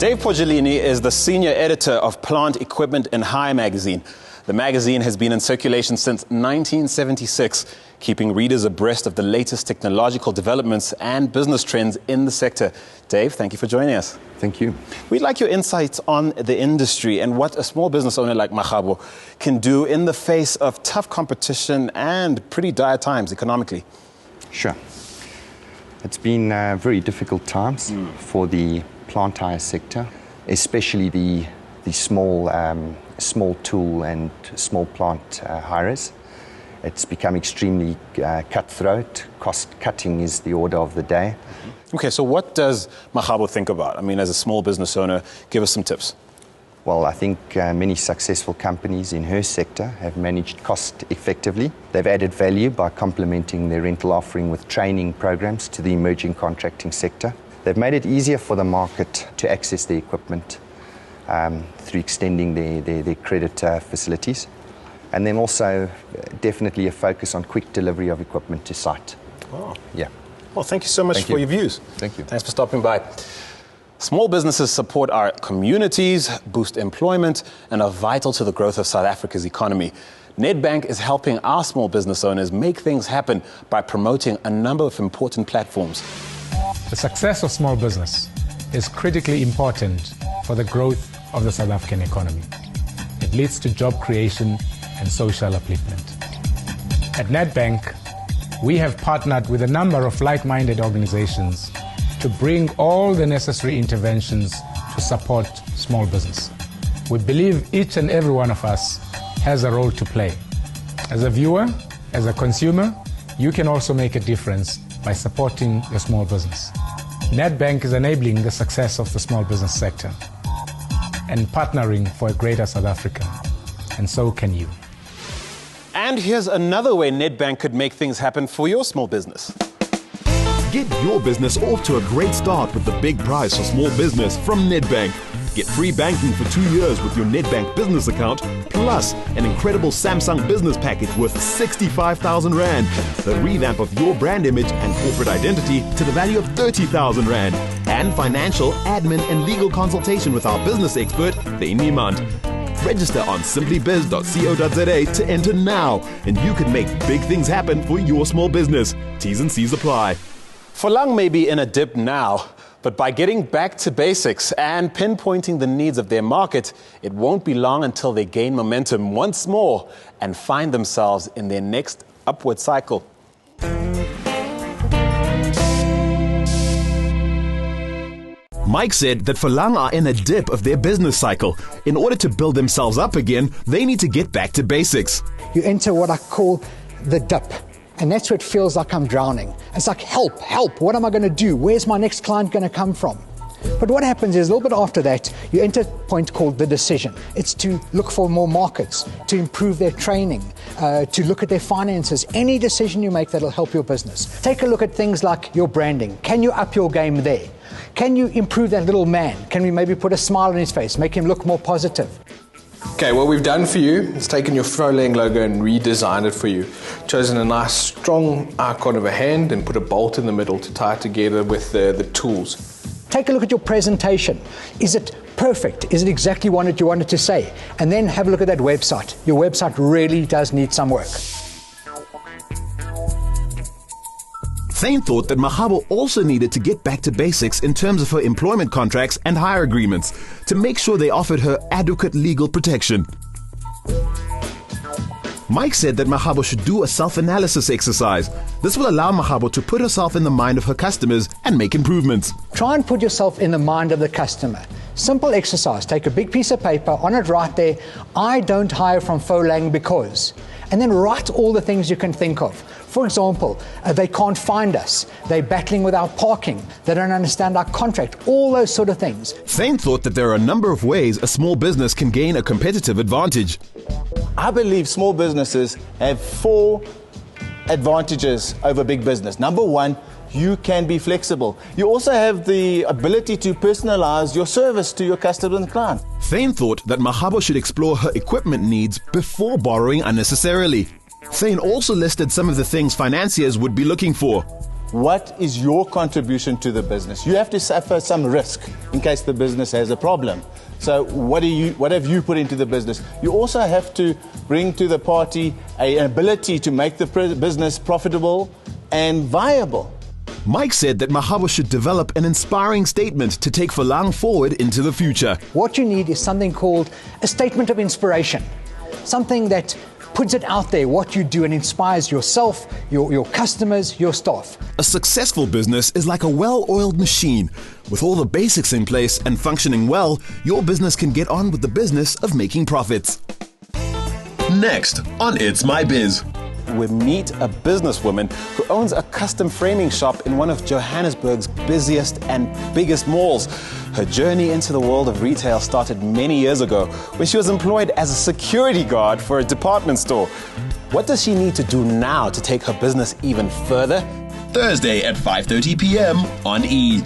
Dave Porgelini is the senior editor of Plant Equipment and Hire magazine. The magazine has been in circulation since 1976, keeping readers abreast of the latest technological developments and business trends in the sector. Dave, thank you for joining us. Thank you. We'd like your insights on the industry and what a small business owner like Makgabo can do in the face of tough competition and pretty dire times economically. Sure. It's been very difficult times for the plant hire sector, especially the small tool and small plant hirers. It's become extremely cutthroat. Cost cutting is the order of the day. Okay, so what does Makgabo think about? I mean, as a small business owner, give us some tips. Well, I think many successful companies in her sector have managed cost effectively. They've added value by complementing their rental offering with training programs to the emerging contracting sector. They've made it easier for the market to access the equipment through extending their credit facilities. And then also definitely a focus on quick delivery of equipment to site. Oh. Yeah. Well, thank you so much for your views. Thank you. Thanks for stopping by. Small businesses support our communities, boost employment, and are vital to the growth of South Africa's economy. Nedbank is helping our small business owners make things happen by promoting a number of important platforms. The success of small business is critically important for the growth of the South African economy. It leads to job creation and social upliftment. At Nedbank, we have partnered with a number of like-minded organizations to bring all the necessary interventions to support small business. We believe each and every one of us has a role to play. As a viewer, as a consumer, you can also make a difference by supporting your small business. Nedbank is enabling the success of the small business sector and partnering for a greater South Africa, and so can you. And here's another way Nedbank could make things happen for your small business. Get your business off to a great start with the big prize for small business from Nedbank. Get free banking for 2 years with your Nedbank business account, plus an incredible Samsung business package worth 65,000 Rand, the revamp of your brand image and corporate identity to the value of 30,000 Rand, and financial, admin and legal consultation with our business expert, Thane Niemand. Register on simplybiz.co.za to enter now, and you can make big things happen for your small business. T's and C's apply. Forlang may be in a dip now, but by getting back to basics and pinpointing the needs of their market, it won't be long until they gain momentum once more and find themselves in their next upward cycle. Mike said that Forlang are in a dip of their business cycle. In order to build themselves up again, they need to get back to basics. You enter what I call the dip. And that's where it feels like I'm drowning. It's like, help, what am I going to do? Where's my next client going to come from? But what happens is a little bit after that, you enter a point called the decision. It's to look for more markets, to improve their training, to look at their finances. Any decision you make that'll help your business. Take a look at things like your branding. Can you up your game there? Can you improve that little man? Can we maybe put a smile on his face, make him look more positive? Okay, what we've done for you is taken your Forlang logo and redesigned it for you. Chosen a nice strong icon of a hand and put a bolt in the middle to tie it together with the tools. Take a look at your presentation. Is it perfect? Is it exactly what you wanted to say? And then have a look at that website. Your website really does need some work. Thane thought that Makgabo also needed to get back to basics in terms of her employment contracts and hire agreements to make sure they offered her adequate legal protection. Mike said that Makgabo should do a self-analysis exercise. This will allow Makgabo to put herself in the mind of her customers and make improvements. Try and put yourself in the mind of the customer. Simple exercise. Take a big piece of paper, on it right there, I don't hire from Forlang because. And then write all the things you can think of. For example, they can't find us. They're battling with our parking. They don't understand our contract. All those sort of things. Thane thought that there are a number of ways a small business can gain a competitive advantage. I believe small businesses have 4 advantages over big business. Number 1, you can be flexible. You also have the ability to personalize your service to your customer and client. Thane thought that Makgabo should explore her equipment needs before borrowing unnecessarily. Thane also listed some of the things financiers would be looking for. what is your contribution to the business? You have to suffer some risk in case the business has a problem. So what have you put into the business? You also have to bring to the party an ability to make the business profitable and viable. Mike said that Mahabo should develop an inspiring statement to take Phalang forward into the future. What you need is something called a statement of inspiration, something that puts it out there, what you do, and inspires yourself, your customers, your staff. A successful business is like a well-oiled machine. With all the basics in place and functioning well, your business can get on with the business of making profits. Next on It's My Biz. We meet a businesswoman who owns a custom framing shop in one of Johannesburg's busiest and biggest malls. Her journey into the world of retail started many years ago when she was employed as a security guard for a department store. What does she need to do now to take her business even further? Thursday at 5:30 p.m. on E!